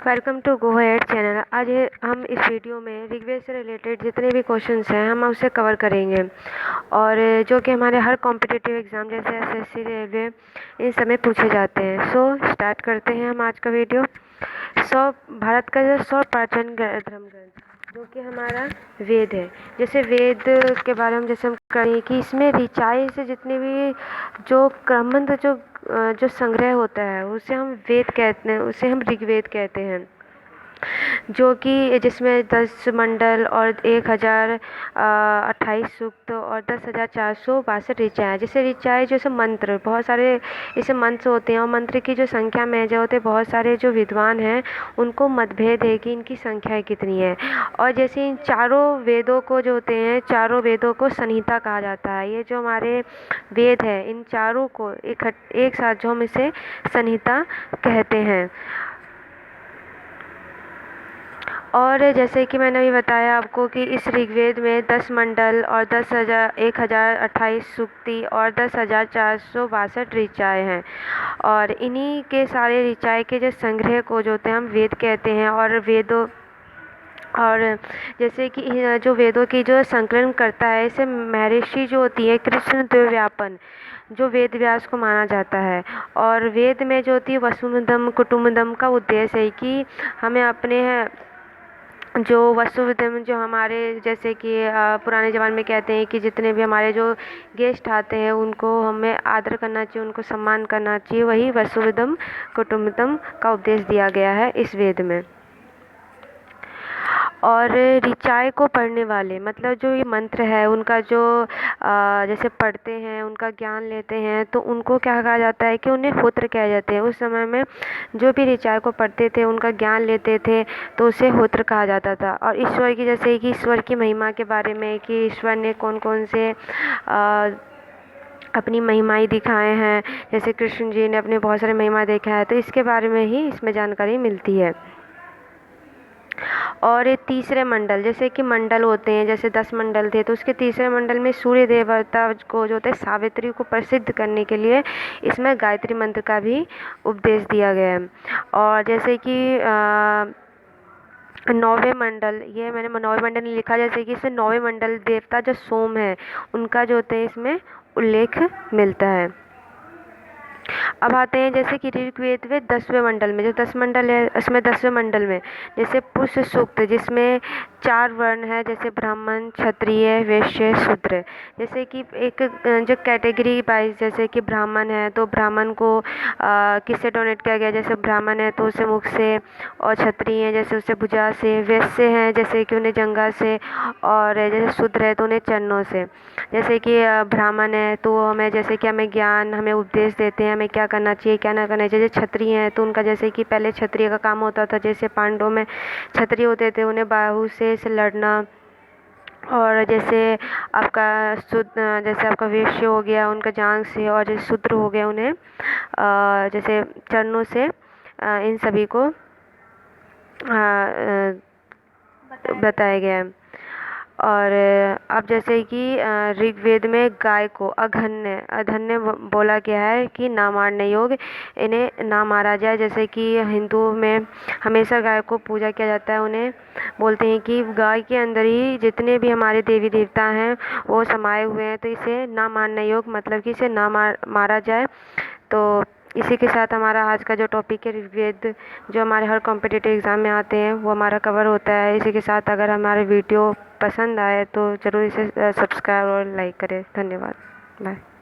Welcome to go ahead channel. आज हम इस वीडियो में ऋग्वेद से रिलेटेड जितने भी क्वेश्चंस हैं हम उसे कवर करेंगे, और जो कि हमारे हर कॉम्पिटिटिव एग्ज़ाम जैसे एसएससी, रेलवे, इन सब में पूछे जाते हैं। सो स्टार्ट करते हैं हम आज का वीडियो। भारत का जो प्राचीन धर्म ग्रंथ जो कि हमारा वेद है, जैसे वेद के बारे में जैसे हम करें कि इसमें ऋचाएँ से जितने भी जो क्रमबद्ध जो संग्रह होता है उसे हम वेद कहते हैं, उसे हम ऋग्वेद कहते हैं, जो कि जिसमें 10 मंडल और 1028 सूक्त और 10,462 ऋचाएँ। जैसे ऋचाएँ जैसे मंत्र, बहुत सारे ऐसे मंत्र होते हैं, और मंत्र की जो संख्या में जो होते हैं, बहुत सारे जो विद्वान हैं उनको मतभेद है कि इनकी संख्या कितनी है। और जैसे इन चारों वेदों को जो होते हैं, चारों वेदों को संहिता कहा जाता है। ये जो हमारे वेद है, इन चारों को एक साथ जो हम इसे संहिता कहते हैं। और जैसे कि मैंने अभी बताया आपको कि इस ऋग्वेद में 10 मंडल और 1028 सूक्ति और 10,462 ऋचाएँ हैं, और इन्हीं के सारे ऋचाएँ के जो संग्रह को जो होते हैं हम वेद कहते हैं। और जैसे कि जो वेदों की जो संकलन करता है, इसे महर्षि जो होती है कृष्ण द्वैपायन, जो वेद व्यास को माना जाता है। और वेद में जो होती है वसुधैव कुटुम्बकम् का उद्देश्य है कि हमें अपने जो वसुधैव, जो हमारे जैसे कि पुराने ज़माने में कहते हैं कि जितने भी हमारे जो गेस्ट आते हैं उनको हमें आदर करना चाहिए, उनको सम्मान करना चाहिए, वही वसुधैव कुटुम्बकम् का उपदेश दिया गया है इस वेद में। और ऋचाएँ को पढ़ने वाले, मतलब जो ये मंत्र है उनका जो जैसे पढ़ते हैं, उनका ज्ञान लेते हैं, तो उनको क्या कहा जाता है कि उन्हें होत्र कहा जाते हैं। उस समय में जो भी ऋचाएँ को पढ़ते थे, उनका ज्ञान लेते थे, तो उसे होत्र कहा जाता था। और ईश्वर की, जैसे कि ईश्वर की महिमा के बारे में कि ईश्वर ने कौन कौन से अपनी महिमाएँ दिखाए हैं, जैसे कृष्ण जी ने अपने बहुत सारे महिमा देखा है, तो इसके बारे में ही इसमें जानकारी मिलती है। और ये तीसरे मंडल, जैसे कि मंडल होते हैं, जैसे 10 मंडल थे, तो उसके तीसरे मंडल में सूर्य देवता को जो होते हैं सावित्री को प्रसिद्ध करने के लिए इसमें गायत्री मंत्र का भी उपदेश दिया गया है। और जैसे कि 9वें मंडल, ये मैंने 9वें मंडल नहीं लिखा, जैसे कि इसमें 9वें मंडल देवता जो सोम है उनका जो होते हैं इसमें उल्लेख मिलता है। अब आते हैं जैसे कि ऋग्वेद में 10वें मंडल में, जो 10 मंडल है उसमें 10वें मंडल में जैसे पुरुष सूक्त, जिसमें 4 वर्ण है, जैसे ब्राह्मण, क्षत्रिय, वैश्य, शूद्र। जैसे कि एक जो कैटेगरी वाइज, जैसे कि ब्राह्मण है तो ब्राह्मण को किससे डोनेट किया गया, जैसे ब्राह्मण है तो उसे मुख से, और क्षत्रिय है जैसे उसे भुजा से, वैश्य हैं जैसे कि उन्हें जंघा से, और जैसे शूद्र है तो उन्हें चरणों से। जैसे कि ब्राह्मण है तो हमें, जैसे कि हमें ज्ञान, हमें उपदेश देते हैं हमें क्या करना चाहिए क्या ना करना चाहिए। जैसे क्षत्रिय हैं तो उनका, जैसे कि पहले क्षत्रिय का काम होता था, जैसे पांडवों में क्षत्रिय होते थे, उन्हें बाहु से लड़ना। और जैसे आपका जैसे आपका वैश्य हो गया उनका जांघ से, और जैसे शूद्र हो गया उन्हें जैसे चरणों से, इन सभी को बताया गया है। और अब जैसे कि ऋग्वेद में गाय को अधन्य बोला गया है कि ना मारने योग्य, इन्हें ना मारा जाए। जैसे कि हिंदुओं में हमेशा गाय को पूजा किया जाता है, उन्हें बोलते हैं कि गाय के अंदर ही जितने भी हमारे देवी देवता हैं वो समाये हुए हैं, तो इसे ना मारने योग्य, मतलब कि इसे ना मारा जाए। तो इसी के साथ हमारा आज का जो टॉपिक है ऋग्वेद, जो हमारे हर कॉम्पिटिटिव एग्ज़ाम में आते हैं, वो हमारा कवर होता है। इसी के साथ अगर हमारे वीडियो पसंद आए तो ज़रूर इसे सब्सक्राइब और लाइक करें। धन्यवाद, बाय।